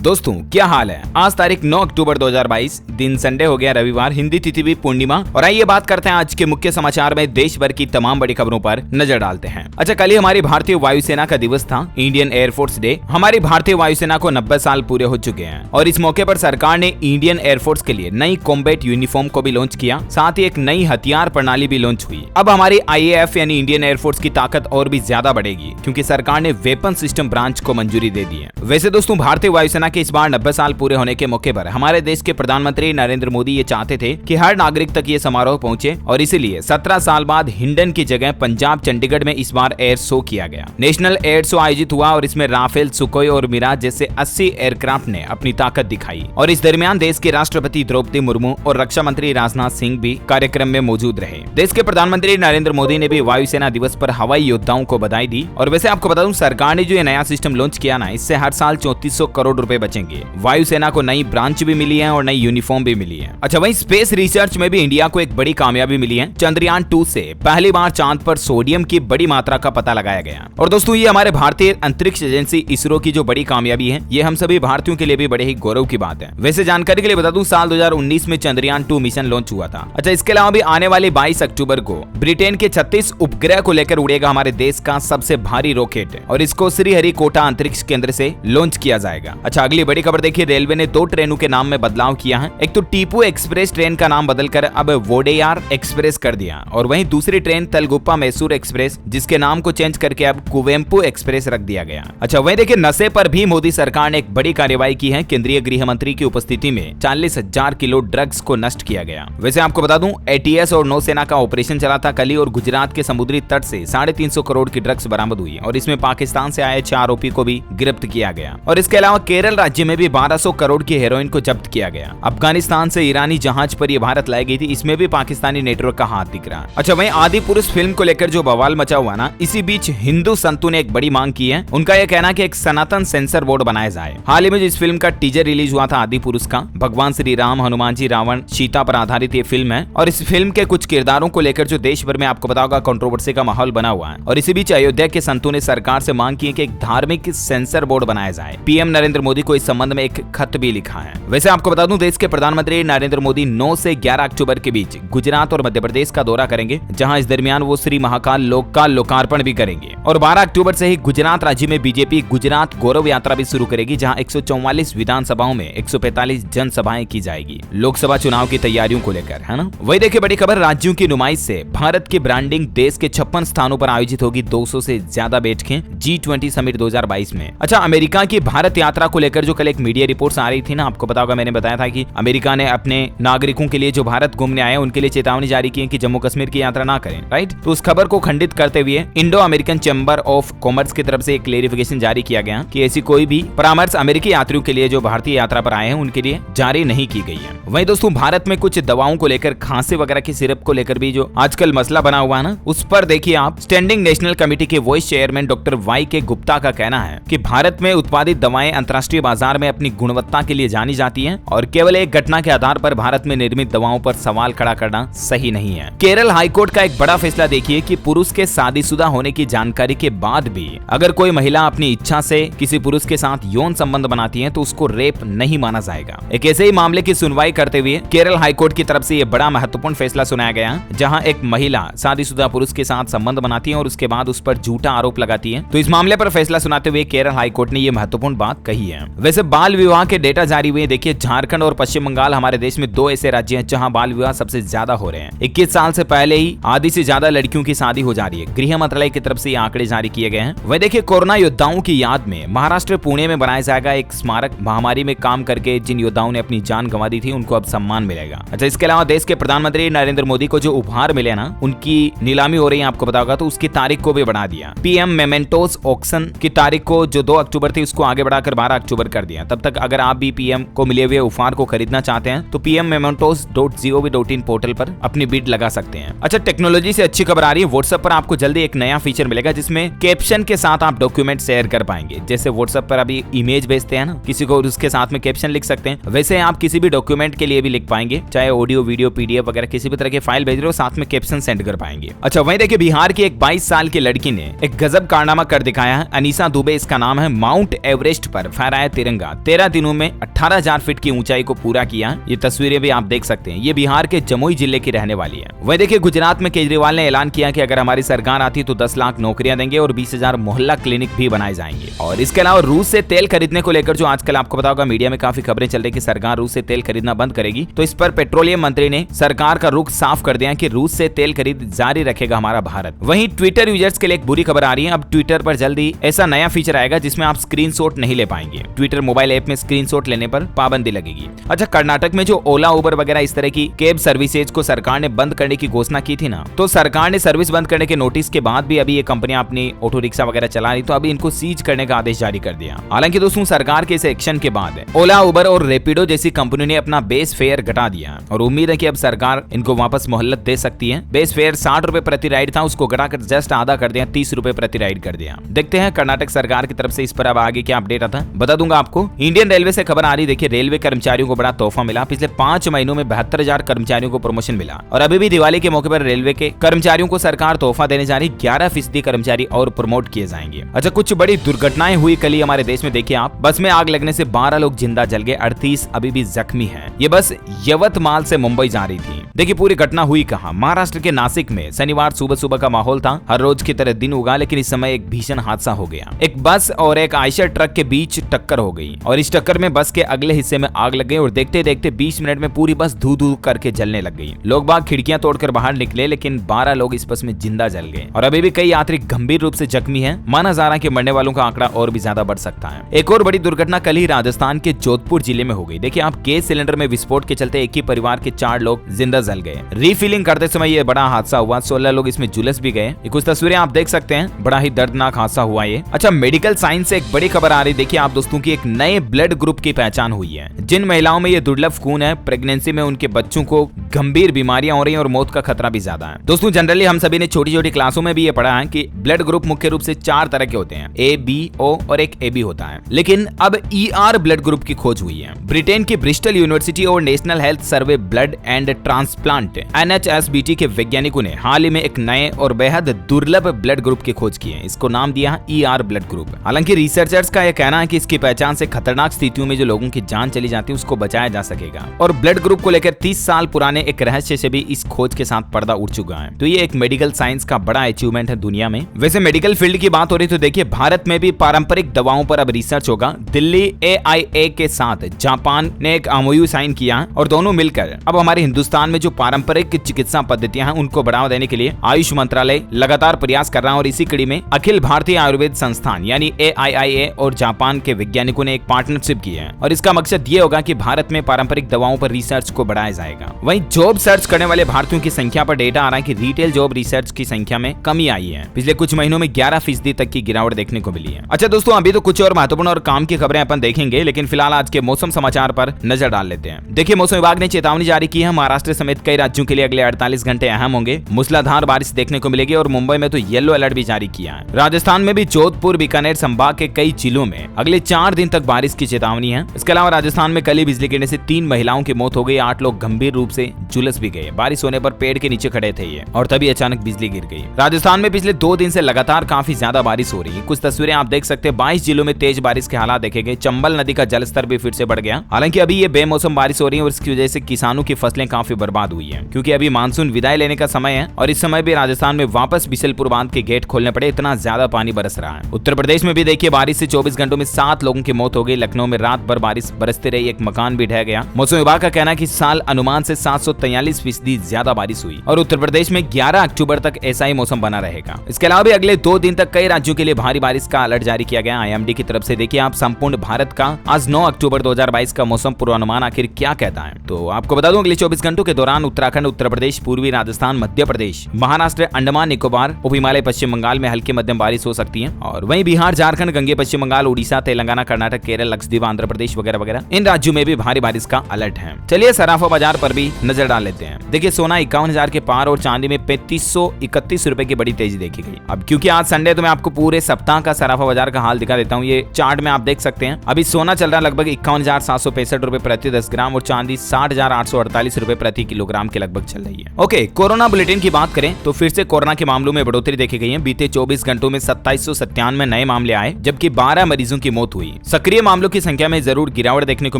दोस्तों क्या हाल है। आज तारीख 9 अक्टूबर 2022, दिन संडे हो गया, रविवार, हिंदी तिथि भी पूर्णिमा। और आइए बात करते हैं आज के मुख्य समाचार में देश भर की तमाम बड़ी खबरों पर नजर डालते हैं। अच्छा, कल ही हमारी भारतीय वायुसेना का दिवस था, इंडियन एयरफोर्स डे। हमारी भारतीय वायुसेना को 90 साल पूरे हो चुके हैं और इस मौके पर सरकार ने इंडियन एयरफोर्स के लिए नई कॉम्बैट यूनिफॉर्म को भी लॉन्च किया, साथ ही एक नई हथियार प्रणाली भी लॉन्च हुई। अब हमारी IAF यानी इंडियन एयरफोर्स की ताकत और भी ज्यादा बढ़ेगी क्योंकि सरकार ने वेपन सिस्टम ब्रांच को मंजूरी दे दी है। वैसे दोस्तों, भारतीय वायुसेना के इस बार 90 साल पूरे होने के मौके पर हमारे देश के प्रधानमंत्री नरेंद्र मोदी ये चाहते थे कि हर नागरिक तक ये समारोह पहुंचे और इसीलिए 17 साल बाद हिंडन की जगह पंजाब चंडीगढ़ में इस बार एयर शो किया गया। नेशनल एयर शो आयोजित हुआ और इसमें राफेल, सुखोई और मिराज जैसे 80 एयरक्राफ्ट ने अपनी ताकत दिखाई। और इस दरमियान देश के राष्ट्रपति द्रौपदी मुर्मू और रक्षा मंत्री राजनाथ सिंह भी कार्यक्रम में मौजूद रहे। देश के प्रधानमंत्री नरेंद्र मोदी ने भी वायुसेना दिवस पर हवाई योद्धाओं को बधाई दी। और वैसे आपको बता दूं, सरकार ने जो ये नया सिस्टम लॉन्च किया ना, इससे हर साल 3400 करोड़ रुपए बचेंगे। वायुसेना को नई ब्रांच भी मिली है और नई यूनिफॉर्म भी मिली है। अच्छा, वहीं स्पेस रिसर्च में भी इंडिया को एक बड़ी कामयाबी मिली है। चंद्रयान 2 से पहली बार चांद पर सोडियम की बड़ी मात्रा का पता लगाया गया। और दोस्तों, ये हमारे भारतीय अंतरिक्ष एजेंसी इसरो की जो बड़ी कामयाबी है, ये हम सभी भारतीयों के लिए भी बड़े ही गौरव की बात है। वैसे जानकारी के लिए बता दूं, साल 2019 में चंद्रयान 2 मिशन लॉन्च हुआ था। अच्छा, इसके अलावा भी आने वाली 22 अक्टूबर को ब्रिटेन के 36 उपग्रह को लेकर उड़ेगा हमारे देश का सबसे भारी रॉकेट और इसको श्रीहरिकोटा अंतरिक्ष केंद्र से लॉन्च किया जाएगा। अच्छा, अगली बड़ी खबर देखिए, रेलवे ने 2 ट्रेनों के नाम में बदलाव किया है। एक तो टीपू एक्सप्रेस ट्रेन का नाम बदलकर अब वोडेयार एक्सप्रेस कर दिया और वहीं दूसरी ट्रेन तलगुप्पा मैसूर एक्सप्रेस, जिसके नाम को चेंज करके अब कुवेम्पु एक्सप्रेस रख दिया गया। अच्छा, वहीं देखिए, नशे पर भी मोदी सरकार ने एक बड़ी कार्रवाई की है। केंद्रीय गृह मंत्री की उपस्थिति में 40,000 किलो ड्रग्स को नष्ट किया गया। वैसे आपको बता दूं, ATS और नौसेना का ऑपरेशन चला था कल ही और गुजरात के समुद्री तट से 350 करोड़ की ड्रग्स बरामद हुई और इसमें पाकिस्तान से आए 4 आरोपी को भी गिरफ्त किया गया। और इसके अलावा केरल राज्य में भी 1200 करोड़ की हेरोइन को जब्त किया गया। अफगानिस्तान से ईरानी जहाज पर यह भारत लाई गई थी, इसमें भी पाकिस्तानी नेटवर्क का हाथ दिख रहा है। अच्छा, वहीं आदि पुरुष फिल्म को लेकर जो बवाल मचा हुआ ना, इसी बीच हिंदू संतों ने एक बड़ी मांग की है। उनका यह कहना कि एक सनातन सेंसर बोर्ड बनाया जाए। हाल ही में इस फिल्म का टीजर रिलीज हुआ था आदि पुरुष का। भगवान श्री राम, हनुमान जी, रावण, सीता पर आधारित ये फिल्म है और इस फिल्म के कुछ किरदारों को लेकर जो देश भर में आपको पता होगा कंट्रोवर्सी का माहौल बना हुआ है। और इसी बीच अयोध्या के संतों ने सरकार से मांग की है कि एक धार्मिक सेंसर बोर्ड बनाया जाए। PM नरेंद्र मोदी को इस संबंध में एक खत भी लिखा है। वैसे आपको बता दूं, देश के प्रधानमंत्री नरेंद्र मोदी 9 से 11 अक्टूबर के बीच गुजरात और मध्य प्रदेश का दौरा करेंगे, जहां इस दरमियान वो श्री महाकाल लोक का लोकार्पण भी करेंगे। और 12 अक्टूबर से ही गुजरात राज्य में बीजेपी गुजरात गौरव यात्रा भी शुरू करेगी, जहां 144 विधानसभाओं में 145 जनसभाएं की जाएगी लोकसभा चुनाव की तैयारियों को लेकर, है ना। वही देखिए, बड़ी खबर, राज्यों की नुमाइश से भारत की ब्रांडिंग देश के 56 स्थानों पर आयोजित होगी। 200 से ज्यादा बैठकें G20 समिट 2022 में। अच्छा, अमेरिका की भारत यात्रा को लेकर जो कल एक मीडिया रिपोर्ट्स आ रही थी ना, आपको पता होगा, मैंने बताया था कि अमेरिका ने अपने नागरिकों के लिए जो भारत घूमने आए उनके लिए चेतावनी जारी की है कि जम्मू कश्मीर की यात्रा ना करें, राइट। तो उस खबर को खंडित करते हुए Indo American chamber of commerce की तरफ से एक क्लेरिफिकेशन जारी किया गया कि ऐसी कोई भी परामर्श अमेरिकी यात्रियों के लिए जो भारतीय यात्रा पर आए हैं उनके लिए जारी नहीं की गई है। वहीं दोस्तों, भारत में कुछ दवाओं को लेकर, खांसी वगैरह की सिरप को लेकर भी जो आजकल मसला बना हुआ है ना, उस पर देखिए आप, स्टैंडिंग नेशनल कमेटी के vice chairman doctor YK Gupta का कहना है कि भारत में उत्पादित दवाएं अंतर्राष्ट्रीय बाजार में अपनी गुणवत्ता के लिए जानी जाती हैं और केवल एक घटना के आधार पर भारत में निर्मित दवाओं पर सवाल खड़ा करना सही नहीं है। केरल हाईकोर्ट का एक बड़ा फैसला देखिए कि पुरुष के शादीशुदा होने की जानकारी के बाद भी अगर कोई महिला अपनी इच्छा से किसी पुरुष के साथ यौन संबंध बनाती है तो उसको रेप नहीं माना जाएगा। एक ऐसे ही मामले की सुनवाई करते हुए केरल हाईकोर्ट की तरफ से यह बड़ा महत्वपूर्ण फैसला सुनाया गया, जहां एक महिला शादीशुदा पुरुष के साथ संबंध बनाती है और उसके बाद उस पर झूठा आरोप लगाती है। तो इस मामले पर फैसला सुनाते हुए केरल हाईकोर्ट ने यह महत्वपूर्ण बात कही है। वैसे बाल विवाह के डेटा जारी हुए, देखिए झारखंड और पश्चिम बंगाल हमारे देश में 2 ऐसे राज्य हैं जहां बाल विवाह सबसे ज्यादा हो रहे हैं। 21 साल से पहले ही आधी से ज्यादा लड़कियों की शादी हो जा रही है। गृह मंत्रालय की तरफ से ये आंकड़े जारी किए गए हैं। वह देखिए, कोरोना योद्धाओं की याद में महाराष्ट्र पुणे में बनाया जाएगा एक स्मारक। महामारी में काम करके जिन योद्धाओं ने अपनी जान गंवा दी थी उनको अब सम्मान मिलेगा। अच्छा, इसके अलावा देश के प्रधानमंत्री नरेंद्र मोदी को जो उपहार मिले ना, उनकी नीलामी हो रही है, आपको पता होगा, तो उसकी तारीख को भी बढ़ा दिया। PM मेमेंटोस ऑक्शन की तारीख को जो 2 अक्टूबर थी उसको आगे बढ़ाकर 12 अक्टूबर कर दिया। तब तक अगर आप भी PM को मिले हुए उपहार को खरीदना चाहते हैं तो pmmementos.gov.in पोर्टल पर अपनी बिड लगा सकते हैं। अच्छा, टेक्नोलॉजी से अच्छी खबर आ रही है। व्हाट्सएप पर आपको जल्दी एक नया फीचर मिलेगा जिसमें कैप्शन के साथ आप डॉक्यूमेंट शेयर कर पाएंगे। जैसे व्हाट्सएप पर अभी इमेज भेजते हैं ना किसी को, उसके साथ में कैप्शन लिख सकते हैं, वैसे आप किसी भी डॉक्यूमेंट के लिए भी लिख पाएंगे, चाहे ऑडियो, वीडियो, PDF वगैरह किसी भी तरह के फाइल भेज रहे हो, साथ में कैप्शन सेंड कर पाएंगे। अच्छा, वहीं देखिए, बिहार की एक 22 साल की लड़की ने एक गजब कारनामा कर दिखाया है। अनीसा दुबे इसका नाम है। माउंट एवरेस्ट पर फहराए तिरंगा 13 दिनों में 18,000 फीट की ऊंचाई को पूरा किया। ये तस्वीरें भी आप देख सकते हैं। ये बिहार के जमुई जिले की रहने वाली है। वह देखिए गुजरात में केजरीवाल ने ऐलान किया कि अगर हमारी सरकार आती तो 10 लाख नौकरियां देंगे और 20,000 मोहल्ला क्लिनिक भी बनाए जाएंगे। और इसके अलावा रूस से तेल खरीदने को लेकर जो आजकल आपको पता होगा मीडिया में काफी खबरें चल रही कि सरकार रूस से तेल खरीदना बंद करेगी, तो इस पर पेट्रोलियम मंत्री ने सरकार का रुख साफ कर दिया कि रूस से तेल खरीद जारी रखेगा हमारा भारत। वहीं ट्विटर यूजर्स के लिए एक बुरी खबर आ रही है। अब ट्विटर पर जल्दी ऐसा नया फीचर आएगा जिसमें आप स्क्रीनशॉट नहीं ले पाएंगे। ट्विटर मोबाइल ऐप में स्क्रीनशॉट लेने पर पाबंदी लगेगी। अच्छा, कर्नाटक में जो ओला उबर वगैरह इस तरह की कैब सर्विसेज को सरकार ने बंद करने की घोषणा की थी ना, तो सरकार ने सर्विस बंद करने के नोटिस के बाद भी अभी ये कंपनियां अपनी ऑटो रिक्शा वगैरह चला रही, तो अभी इनको सीज करने का आदेश जारी कर दिया। हालांकि दोस्तों सरकार के इस एक्शन के बाद ओला उबर और रेपिडो जैसी कंपनियों ने अपना बेस फेयर घटा दिया और उम्मीद है कि अब सरकार इनको वापस मोहलत दे सकती है। बेस फेयर 60 रुपए प्रति राइड था, उसको घटाकर जस्ट आधा कर दिया, 30 रुपए प्रति राइड कर दिया। देखते हैं कर्नाटक सरकार की तरफ से इस पर अब आगे क्या अपडेट आता है, बता दूंगा आपको। इंडियन रेलवे से खबर आ रही, देखिए रेलवे कर्मचारियों को बड़ा तोहफा मिला। पिछले 5 महीनों में 72,000 कर्मचारियों को प्रमोशन मिला और अभी भी दिवाली के मौके पर रेलवे के कर्मचारियों को सरकार तोहफा देने जा रही। 11% कर्मचारी और प्रमोट किए जाएंगे। अच्छा, कुछ बड़ी दुर्घटनाएं हुई कल ही हमारे देश में। देखिए आप, बस में आग लगने से 12 लोग जिंदा जल गए, 38 अभी भी जख्मी हैं। ये बस यवतमाल से मुंबई जा रही थी। देखिए पूरी घटना हुई कहां, महाराष्ट्र के नासिक में शनिवार सुबह सुबह का माहौल था। हर रोज की तरह दिन उगा, लेकिन इस समय एक भीषण हादसा हो गया। एक बस और एक आयशर ट्रक के बीच टक्कर हो गई और इस टक्कर में बस के अगले हिस्से में आग लग गई और देखते देखते 20 मिनट में पूरी बस धू धू करके जलने लग गई। लोग बाग खिड़कियां तोड़कर बाहर निकले, लेकिन 12 लोग इस बस में जिंदा जल गए और अभी भी कई यात्री गंभीर रूप से जख्मी हैं। माना जा रहा है कि मरने वालों का आंकड़ा और भी ज्यादा बढ़ सकता है। एक और बड़ी दुर्घटना कल ही राजस्थान के जोधपुर जिले में हो गई। देखिए आप, गैस सिलेंडर में विस्फोट के चलते एक ही परिवार के 4 लोग जिंदा जल गए। रीफिलिंग करते समय ये बड़ा हादसा हुआ, 16 लोग इसमें झुलस भी गए। कुछ तस्वीरें आप देख सकते हैं, बड़ा ही दर्दनाक हादसा हुआ ये। अच्छा, मेडिकल साइंस से एक बड़ी खबर आ रही। देखिए आप दोस्तों की एक नए ब्लड ग्रुप की पहचान हुई है। जिन महिलाओं में ये दुर्लभ खून है, प्रेगनेंसी में उनके बच्चों को गंभीर बीमारियां हो रही हैं और मौत का खतरा भी ज्यादा है। दोस्तों जनरली हम सभी ने छोटी छोटी क्लासों में भी ये पढ़ा है कि ब्लड ग्रुप मुख्य रूप से 4 तरह के होते हैं, ए, बी, ओ और एक AB होता है। लेकिन अब ER ब्लड ग्रुप की खोज हुई है। ब्रिटेन की ब्रिस्टल यूनिवर्सिटी और national health survey blood and transplant NHSBT के वैज्ञानिकों ने हाल ही में एक नए और बेहद दुर्लभ ब्लड ग्रुप की खोज की है। इसको नाम दिया है ER ब्लड ग्रुप। हालांकि रिसर्चर्स का यह कहना है कि इसकी पहचान से खतरनाक स्थितियों में जो लोगों की जान चली जाती है उसको बचाया जा सकेगा। और ब्लड ग्रुप को लेकर 30 साल पुराने एक रहस्य से भी इस खोज के साथ पर्दा उठ चुका है। तो ये एक मेडिकल साइंस का बड़ा अचीवमेंट है दुनिया में। वैसे मेडिकल फील्ड की बात हो रही तो देखिए भारत में भी पारंपरिक दवाओं पर अब रिसर्च होगा। दिल्ली AIA के साथ जापान ने एक MOU साइन किया और दोनों मिलकर अब हमारे हिंदुस्तान में जो पारंपरिक चिकित्सा पद्धतियां हैं उनको बढ़ावा देने के लिए आयुष मंत्रालय लगातार प्रयास कर रहा है। और इसी कड़ी में अखिल भारतीय आयुर्वेद संस्थान यानी AIIA और जापान के वैज्ञानिकों ने एक पार्टनरशिप की है और इसका मकसद ये होगा कि भारत में पारंपरिक दवाओं पर रिसर्च को बढ़ाया जाएगा। वहीं जॉब सर्च करने वाले भारतीयों की संख्या पर डेटा आ रहा है कि रिटेल जॉब रिसर्च की संख्या में कमी आई है। पिछले कुछ महीनों में 11% तक की गिरावट देखने को मिली है। अच्छा दोस्तों, अभी तो कुछ और महत्वपूर्ण और काम की खबरें अपन देखेंगे, लेकिन फिलहाल आज के मौसम समाचार पर नजर डाल लेते हैं। देखिए मौसम विभाग ने चेतावनी जारी की है। महाराष्ट्र समेत कई राज्यों के लिए अगले 48 घंटे अहम होंगे। मूसलाधार बारिश देखने को मिलेगी और मुंबई में तो येलो अलर्ट भी जारी किया है। राजस्थान में भी जोधपुर बीकानेर संभाग के कई जिलों में अगले 4 दिन तक बारिश की चेतावनी है। इसके अलावा राजस्थान में कल ही बिजली गिरने से 3 महिलाओं की मौत हो गई, 8 लोग गंभीर रूप से झुलस भी गए। बारिश होने पर पेड़ के नीचे खड़े थे ये और तभी अचानक बिजली गिर गई। राजस्थान में पिछले 2 दिन से लगातार काफी ज्यादा बारिश हो रही है। कुछ तस्वीरें आप देख सकते हैं। 22 जिलों में तेज बारिश के हालात देखे गए। चंबल नदी का जलस्तर भी फिर से बढ़ गया। हालांकि अभी ये बेमौसम बारिश हो रही है और इसकी वजह से किसानों की फसलें काफी बर्बाद हुई है, क्योंकि अभी मानसून विदाई लेने का समय है और इस समय भी राजस्थान में वापस बिशलपुर बांध के गेट खोलने पड़े, इतना ज्यादा पानी बरस रहा है। उत्तर प्रदेश में भी देखिए बारिश से 24 घंटों में 7 लोगों की मौत हो गई। लखनऊ में रात भर बारिश बरसती रही, एक मकान भी ढह गया। मौसम विभाग का कहना है कि इस साल अनुमान से 743% ज्यादा बारिश हुई और उत्तर प्रदेश में 11 अक्टूबर तक ऐसा ही मौसम बना रहेगा। इसके अलावा भी अगले 2 दिन तक कई राज्यों के लिए भारी बारिश का अलर्ट जारी किया गया IMD की तरफ से। देखिए आप, संपूर्ण भारत का आज 9 अक्टूबर 2022 का मौसम पूर्वानुमान आखिर क्या कहता है। तो आपको बता दूं, अगले 24 घंटों के दौरान उत्तराखंड, उत्तर प्रदेश, पूर्वी राजस्थान, मध्य प्रदेश, महाराष्ट्र, अंडमान निकोबार, उप हिमालय, पश्चिम बंगाल में हल्की मध्यम बारिश हो सकती है। और वहीं बिहार, झारखंड, गंगे पश्चिम बंगाल, उड़ीसा, तेलंगाना, कर्नाटक, केरल, लक्षद्वीप, आंध्र प्रदेश वगैरह वगैरह इन राज्यों में भी भारी बारिश का अलर्ट है। चलिए सराफा बाजार पर भी नजर डाल लेते हैं। देखिए सोना 51,000 के पार और चांदी में 3531 रुपए की बड़ी तेजी देखी गई। अब क्योंकि आज संडे तो मैं आपको पूरे सप्ताह का सराफा बाजार का हाल दिखा देता हूँ। ये चार्ट में आप देख सकते हैं। अभी सोना चल रहा है लगभग 51,765 रुपए प्रति 10 ग्राम और चांदी 60,848 रुपए प्रति किलो किलोग्राम के लगभग चल रही है। ओके, कोरोना बुलेटिन की बात करें तो फिर से कोरोना के मामलों में बढ़ोतरी देखी गई है। बीते 24 घंटों में 2797 नए मामले आए, जबकि 12 मरीजों की मौत हुई। सक्रिय मामलों की संख्या में जरूर गिरावट देखने को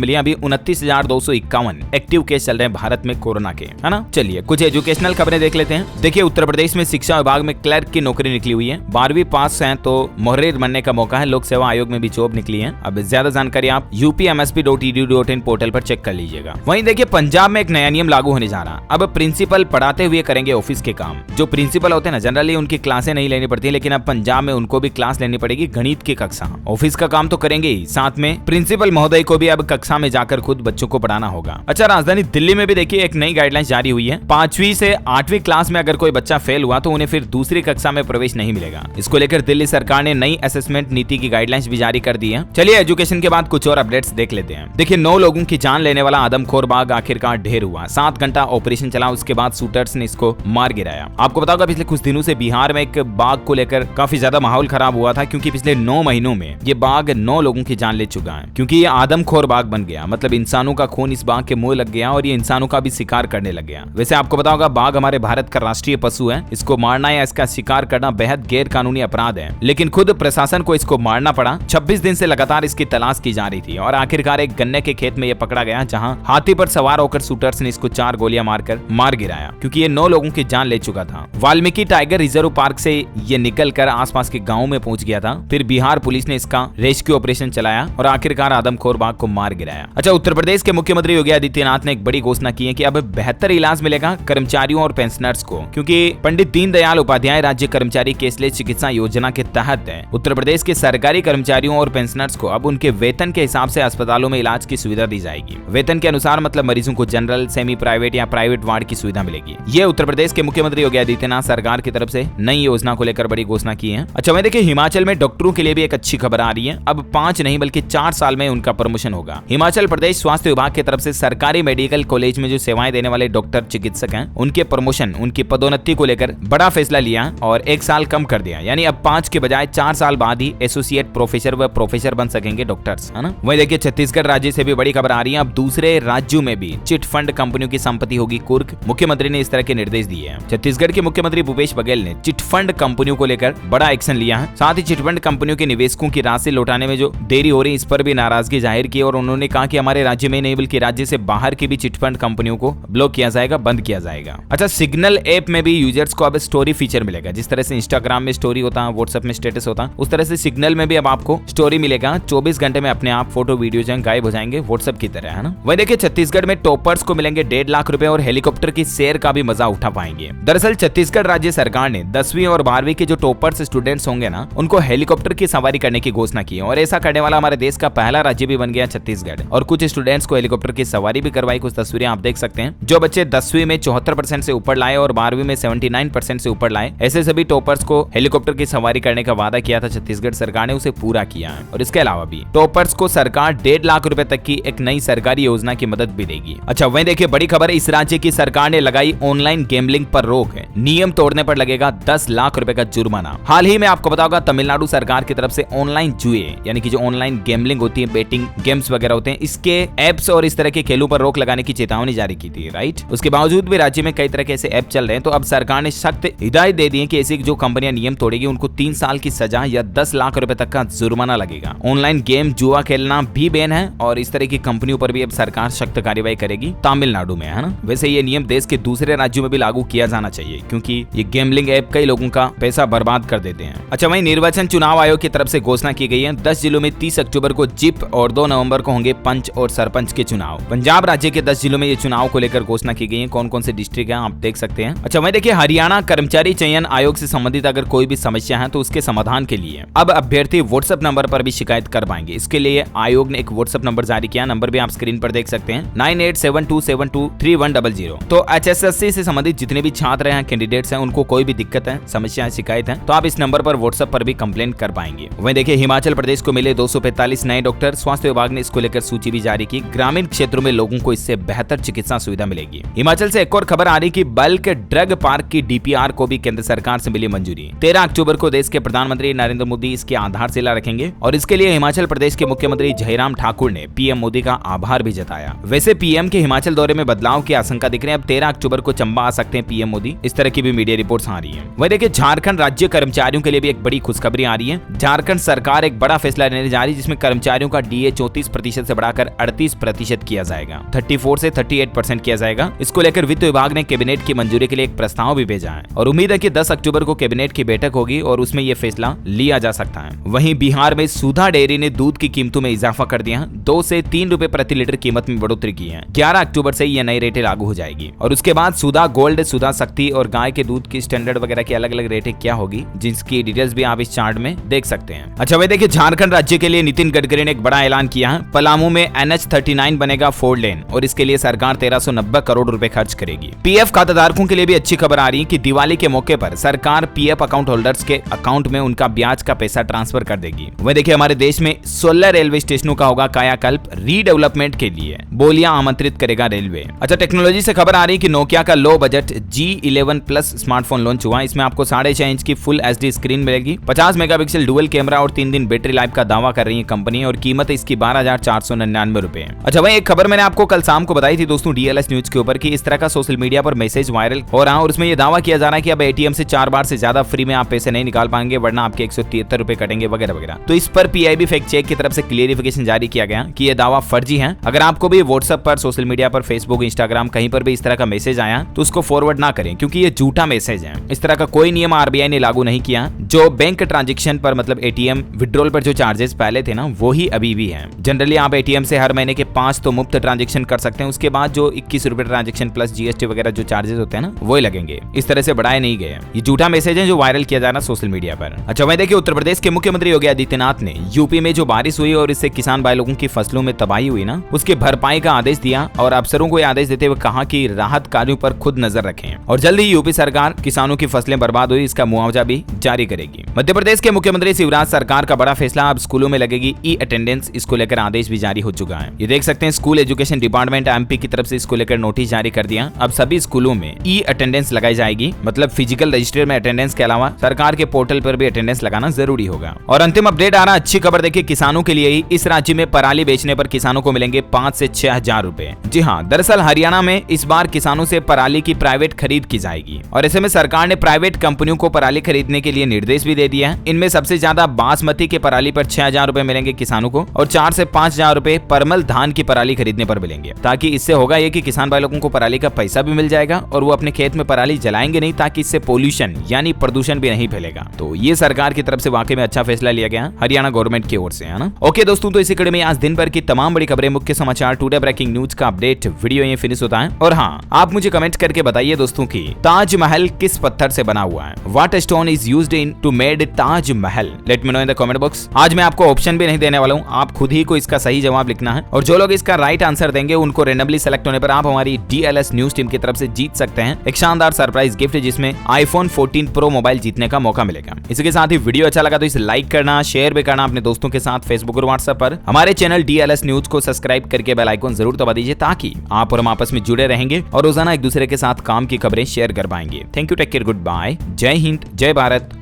मिली। अभी 29,251 एक्टिव केस चल रहे हैं भारत में कोरोना के, है ना। चलिए कुछ एजुकेशनल खबरें देख लेते हैं। देखिए, उत्तर प्रदेश में शिक्षा विभाग में क्लर्क की नौकरी निकली हुई है। 12वीं पास हैं तो मुहर्रिर बनने का मौका है। लोक सेवा आयोग में भी जॉब निकली है। अब ज्यादा जानकारी आप upmsp.edu.in पोर्टल पर चेक कर लीजिएगा। वहीं देखिए, पंजाब में एक नया नियम लागू होने जा रहा। अब प्रिंसिपल पढ़ाते हुए करेंगे ऑफिस के काम। जो प्रिंसिपल होते हैं ना, जनरली उनकी क्लासें नहीं लेनी पड़ती, लेकिन अब पंजाब में उनको भी क्लास लेनी पड़ेगी, गणित की कक्षा। ऑफिस का काम तो करेंगे ही, साथ में प्रिंसिपल महोदय को भी अब कक्षा में जाकर खुद बच्चों को पढ़ाना होगा। अच्छा, राजधानी दिल्ली में भी देखिए एक नई गाइडलाइन जारी हुई है। 5वीं से 8वीं क्लास में अगर कोई बच्चा फेल हुआ तो उन्हें फिर दूसरी कक्षा में प्रवेश नहीं मिलेगा। इसको लेकर दिल्ली सरकार ने नई असेसमेंट नीति की गाइडलाइंस भी जारी कर दी है। चलिए एजुकेशन के बाद कुछ और अपडेट्स देख लेते हैं। देखिए, 9 लोगों की जान लेने वाला आदमखोर बाघ आखिरकार ढेर हुआ। 7 घंटा ऑपरेशन चला, उसके बाद शूटर्स ने इसको मार गिराया। आपको बताओगे पिछले कुछ दिनों से बिहार में एक बाघ को लेकर काफी ज्यादा माहौल खराब हुआ था, क्योंकि पिछले 9 महीनों में ये बाघ 9 लोगों की जान ले चुका है, क्योंकि ये आदमखोर बाघ बन गया। मतलब इंसानों का खून इस बाघ के मुंह लग गया और ये इंसानों का भी शिकार करने लग गया। वैसे आपको पता होगा, बाघ हमारे भारत का राष्ट्रीय पशु है। इसको मारना या इसका शिकार करना बेहद गैर कानूनी अपराध है, लेकिन खुद प्रशासन को इसको मारना पड़ा। 26 दिन से लगातार इसकी तलाश की जा रही थी और आखिरकार एक गन्ने के खेत में ये पकड़ा गया, जहां हाथी पर सवार होकर शूटर्स ने इसको 4 गोलियां मारकर मार गिराया, क्योंकि ये 9 लोगों की जान ले चुका था। वाल्मीकि टाइगर रिजर्व पार्क से ये निकलकर आसपास के गांव में पहुंच गया था। फिर बिहार पुलिस ने इसका रेस्क्यू ऑपरेशन चलाया और आखिरकार आदमखोर बाघ को मार गिराया। अच्छा, उत्तर प्रदेश के मुख्यमंत्री योगी आदित्यनाथ ने एक बड़ी घोषणा की है कि अब बेहतर इलाज मिलेगा कर्मचारियों और पेंशनर्स को, क्योंकि पंडित दीनदयाल उपाध्याय राज्य कर्मचारी कैशलेस चिकित्सा योजना के तहत उत्तर प्रदेश के सरकारी कर्मचारियों और पेंशनर्स को अब उनके वेतन के हिसाब से अस्पतालों में इलाज की सुविधा दी जाएगी। वेतन के अनुसार, मतलब मरीजों को जनरल, सेमी प्राइवेट या प्राइवेट वार्ड की सुविधा मिलेगी। ये उत्तर प्रदेश के मुख्यमंत्री योगी आदित्यनाथ सरकार की तरफ से नई योजना को लेकर बड़ी घोषणा की है। अच्छा, वहीं देखिए, हिमाचल में डॉक्टरों के लिए भी एक अच्छी खबर आ रही है। अब 5 नहीं बल्कि 4 साल में उनका प्रमोशन होगा। हिमाचल प्रदेश स्वास्थ्य विभाग की तरफ से सरकारी मेडिकल कॉलेज में जो सेवाएं देने वाले डॉक्टर चिकित्सक हैं, उनके प्रमोशन, उनकी पदोन्नति को लेकर बड़ा फैसला लिया और 1 साल कम कर दिया। यानी अब 5 के बजाय 4 साल बाद ही एसोसिएट प्रोफेसर व प्रोफेसर बन सकेंगे डॉक्टर्स, है ना। वहीं देखिए, छत्तीसगढ़ राज्य से भी बड़ी खबर आ रही है। अब दूसरे राज्यों में भी चिट फंड कंपनियों की संपत्ति होगी कुर्क। मुख्यमंत्री ने इस तरह के निर्देश दिए हैं। छत्तीसगढ़ के मुख्यमंत्री भूपेश बघेल ने चिट फंड कंपनियों को लेकर बड़ा एक्शन लिया है। साथ ही चिट फंड कंपनियों के निवेशकों की राशि लौटाने में जो देरी हो रही है, इस पर भी नाराजगी जाहिर की और उन्होंने कहा कि हमारे राज्य में नहीं बल्कि राज्य से बाहर की भी चिट फंड कंपनियों को ब्लॉक किया जाएगा, बंद किया जाएगा। अच्छा, सिग्नल ऐप में भी यूजर्स को अब स्टोरी फीचर मिलेगा। जिस तरह से इंस्टाग्राम में स्टोरी होता है, व्हाट्सएप में स्टेटस होता है, उस तरह से सिग्नल में भी अब आपको स्टोरी मिलेगा। 24 घंटे में अपने आप फोटो वीडियो जो गायब हो जाएंगे, व्हाट्सएप की तरह, है ना। वहीं देखिए, छत्तीसगढ़ में टॉपर्स को मिलेंगे 1.5 लाख रुपए और हेलीकॉप्टर की शेयर का भी मजा उठा पाएंगे। दरअसल छत्तीसगढ़ राज्य सरकार ने 10वीं और 12वीं के जो टॉपर्स स्टूडेंट्स होंगे ना, उनको हेलीकॉप्टर की सवारी करने की घोषणा की और ऐसा करने वाला हमारे देश का पहला राज्य भी बन गया छत्तीसगढ़। और कुछ स्टूडेंट्स को हेलीकॉप्टर की सवारी भी करवाई। कुछ तस्वीरें आप देख सकते हैं। जो बच्चे 10वीं में 74% से ऊपर लाए और 12वीं में 79% से ऊपर लाए, ऐसे सभी टॉपर्स को हेलीकॉप्टर की सवारी करने का वादा किया था छत्तीसगढ़ सरकार ने, उसे पूरा किया है। और इसके अलावा भी टॉपर्स को सरकार 1.5 लाख रुपए तक की एक नई सरकारी योजना की मदद भी देगी। अच्छा, वहीं देखिए, बड़ी खबर, इस राज्य की सरकार ने लगाई ऑनलाइन गैम्बलिंग पर रोक है। नियम तोड़ने पर लगेगा 10 लाख रुपए का जुर्माना। हाल ही में आपको पता होगा, तमिलनाडु सरकार की तरफ से ऑनलाइन जुए यानी कि जो ऑनलाइन गैम्बलिंग होती है, बेटिंग गेम्स वगैरह होते हैं, इसके एप्स और इस तरह के खेलों पर रोक लगाने की चेतावनी जारी की थी, राइट। उसके बावजूद भी राज्य में कई तरह के ऐसे ऐप चल रहे हैं, तो अब सरकार ने सख्त हिदायत दे दी है कि ऐसी जो कंपनियां नियम तोड़ेगी उनको 3 साल की सजा या 10 लाख रुपए तक का जुर्माना लगेगा। ऑनलाइन गेम जुआ खेलना भी बैन है और इस तरह की कंपनियों पर भी अब सरकार सख्त कार्रवाई करेगी तमिलनाडु में, है ना। वैसे ये नियम देश के दूसरे राज्यों में भी लागू किया जाना चाहिए, क्योंकि ये गैम्बलिंग ऐप कई लोगों का पैसा बर्बाद कर देते हैं। अच्छा, वहीं निर्वाचन चुनाव आयोग की तरफ से घोषणा की गई है। 10 जिलों में 30 अक्टूबर को जिप और 2 नवंबर को होंगे पंच और सरपंच के चुनाव। पंजाब राज्य के 10 जिलों में ये चुनाव को लेकर घोषणा की गई है। कौन कौन से डिस्ट्रिक्ट हैं आप देख सकते हैं। अच्छा, वहीं देखिए, हरियाणा कर्मचारी चयन आयोग से संबंधित अगर कोई भी समस्या है तो उसके समाधान के लिए अब अभ्यर्थी व्हाट्सएप नंबर पर भी शिकायत कर पाएंगे। इसके लिए आयोग ने एक व्हाट्सएप नंबर जारी किया। नंबर भी आप स्क्रीन पर देख सकते हैं, 9872723100। तो HSSC से संबंधित जितने भी छात्र हैं, कैंडिडेट्स हैं, उनको कोई भी दिक्कत है, समस्या है, शिकायत है, तो आप इस नंबर पर व्हाट्सएप पर भी कंप्लेंट कर पाएंगे। वहीं देखिए, हिमाचल प्रदेश को मिले 245 नए डॉक्टर। स्वास्थ्य विभाग ने इसको लेकर सूची भी जारी की। ग्रामीण क्षेत्रों में लोगों को इससे बेहतर चिकित्सा सुविधा मिलेगी। हिमाचल से एक और खबर आ रही कि बल्क ड्रग पार्क की DPR को भी केंद्र सरकार से मिली मंजूरी। 13 अक्टूबर को देश के प्रधानमंत्री नरेंद्र मोदी इसकी आधारशिला रखेंगे और इसके लिए हिमाचल प्रदेश के मुख्यमंत्री जयराम ठाकुर ने PM मोदी का आभार भी जताया। वैसे PM के हिमाचल दौरे में बदलाव की आशंका दिख रही है। अब 13 अक्टूबर को चंबा आ सकते हैं पीएम मोदी, इस तरह की भी मीडिया रिपोर्ट्स आ रही है। वही देखिए झारखंड राज्य कर्मचारियों के लिए भी एक बड़ी खुशखबरी आ रही है। झारखंड सरकार एक बड़ा फैसला लेने जा रही है जिसमें कर्मचारियों का डीए 34% से बढ़ाकर 38% किया जाएगा, 34 से 38% किया जाएगा। इसको लेकर वित्त विभाग ने कैबिनेट की मंजूरी के लिए एक प्रस्ताव भी भेजा है और उम्मीद है कि 10 अक्टूबर को कैबिनेट की बैठक होगी और उसमें यह फैसला लिया जा सकता है। वहीं बिहार में सुधा डेयरी ने दूध की कीमतों में इजाफा कर दिया, 2 से 3 रुपए प्रति लीटर कीमत में बढ़ोतरी की है। 11 अक्टूबर से ये नई रेटें लागू हो जाएगी और उसके बाद सुधा गोल्ड, सुधा शक्ति और गाय के दूध की स्टैंडर्ड वगैरह की अलग अलग रेटें क्या होगी, जिसकी डिटेल्स भी आप इस चार्ट में देख सकते हैं। अच्छा भाई देखिए झारखंड राज्य के लिए नितिन गडकरी ने एक बड़ा ऐलान किया है। पलामू में NH39 बनेगा 4 लेन और इसके लिए सरकार 1390 करोड़ रुपए खर्च करेगी। पीएफ खाताधारकों के लिए भी अच्छी खबर आ रही है कि दिवाली के मौके पर सरकार पीएफ अकाउंट होल्डर्स के अकाउंट में उनका ब्याज का पैसा ट्रांसफर कर देगी। वह देखिए हमारे देश में 16 रेलवे स्टेशनों का होगा कायाकल्प, रीडेवलपमेंट के लिए बोलियां आमंत्रित करेगा रेलवे। अच्छा टेक्नोलॉजी से खबर आ रही है कि नोकिया का low budget G11 plus smartphone launch हुआ। इसमें आपको 6.5 इंच की फुल HD स्क्रीन मिलेगी, 50 मेगापिक्सल डुअल कैमरा और 3 दिन बैटरी लाइफ का दावा कर रही है कंपनी और कीमत इसकी 12,499 रुपए। अच्छा भाई एक खबर मैंने आपको कल शाम को बताई थी दोस्तों DLS न्यूज के ऊपर कि इस तरह का सोशल मीडिया पर मैसेज वायरल हो रहा है और उसमें यह दावा किया जा रहा है कि अब ATM से 4 बार से ज्यादा फ्री में आप पैसे नहीं निकाल पाएंगे वरना आपके 173 रुपए कटेंगे वगैरह वगैरह। तो इस पर PIB फैक्ट चेक की तरफ से क्लियरिफिकेशन जारी किया गया कि यह दावा फर्जी है। अगर आपको भी व्हाट्सएप पर, सोशल मीडिया पर, फेसबुक, इंस्टाग्राम कहीं पर भी इस तरह का मैसेज आया तो उसको फॉरवर्ड ना करें क्योंकि ये झूठा मैसेज है। इस तरह का कोई नियम RBI ने लागू नहीं किया। जो बैंक ट्रांजैक्शन पर मतलब ATM विड्रॉल पर जो चार्जेस पहले थे ना वो ही अभी भी है। जनरली आप ATM से हर महीने के 5 तो मुफ्त ट्रांजैक्शन कर सकते हैं, उसके बाद जो 21 रुपए ट्रांजैक्शन प्लस GST वगैरह जो चार्जेस होते हैं ना वो लगेंगे। इस तरह से बढ़ाए नहीं गए। ये झूठा मैसेज है जो वायरल किया जा रहा है सोशल मीडिया पर। अच्छा वहीं देखिए उत्तर प्रदेश के मुख्यमंत्री योगी आदित्यनाथ ने यूपी में जो बारिश हुई और इससे किसान भाई लोगों की फसलों में तबाही हुई ना उसके भरपाई का आदेश दिया और अफसरों को यह आदेश देते हुए कहा कि राहत कार्यों पर खुद नजर रखें और जल्द ही यूपी सरकार किसानों की फसलें बर्बाद हुई इसका मुआवजा भी जारी करेगी। मध्य प्रदेश के मुख्यमंत्री शिवराज सरकार का बड़ा फैसला, अब स्कूलों में लगेगी E-अटेंडेंस, इसको लेकर आदेश भी जारी हो चुका है। ये देख सकते हैं स्कूल एजुकेशन डिपार्टमेंट MP की तरफ से इसको लेकर नोटिस जारी कर दिया। अब सभी स्कूलों में E-अटेंडेंस लगाई जाएगी, मतलब फिजिकल रजिस्टर में अटेंडेंस के अलावा सरकार के पोर्टल पर भी अटेंडेंस लगाना जरूरी होगा। और अंतिम अपडेट आ रहा, अच्छी खबर देखिए किसानों के लिए ही। इस राज्य में पराली बेचने पर किसानों को मिलेंगे 5 से 6 हजार रुपए। जी हाँ, दरअसल हरियाणा में इस बार किसानों से पराली की प्राइवेट खरीद की जाएगी और ऐसे में सरकार ने प्राइवेट कंपनियों को पराली खरीदने के लिए निर्देश भी दे दिया है। इनमें सबसे ज्यादा बासमती के पराली पर 6,000 रुपए मिलेंगे किसानों को और 4 से 5,000 रुपए परमल धान की पराली खरीदने पर मिलेंगे, ताकि इससे होगा ये कि किसान भाई लोगों को पराली का पैसा भी मिल जाएगा और वो अपने खेत में पराली जलाएंगे नहीं, ताकि इससे पोल्यूशन यानी प्रदूषण भी नहीं फैलेगा। तो ये सरकार की तरफ से वाकई में अच्छा फैसला लिया गया हरियाणा गवर्नमेंट की ओर से, है ना। ओके दोस्तों, तो इसी कड़ी में आज दिन भर की तमाम बड़ी खबरें, मुख्य समाचार, टुडे ब्रेकिंग न्यूज का अपडेट वीडियो ये फिनिश होता है। और हाँ, आप मुझे कमेंट करके बताइए दोस्तों की ताजमहल किस पत्थर से बना हुआ है। What stone is used in to made Taj Mahal? Let me know in the comment box. आज मैं आपको ऑप्शन भी नहीं देने वाला हूँ, आप खुद ही को इसका सही जवाब लिखना है और जो लोग इसका राइट आंसर देंगे उनको रेंडमली सेलेक्ट होने पर आप हमारी DLS न्यूज टीम की तरफ से जीत सकते हैं एक शानदार सरप्राइज गिफ्ट, जिसमें iPhone 14 Pro मोबाइल जीतने का मौका मिलेगा। इसी के साथ ही वीडियो अच्छा लगा तो इसे लाइक करना, शेयर भी करना अपने दोस्तों के साथ फेसबुक और व्हाट्सएप पर। हमारे चैनल DLS न्यूज को सब्सक्राइब करके बेल आइकन जरूर दबा दीजिए, ताकि आप और हम आपस में जुड़े रहेंगे और रोजाना एक दूसरे के साथ काम की खबरें शेयर कर पाएंगे। Thank you, take care, goodbye, जय हिंद, जय भारत,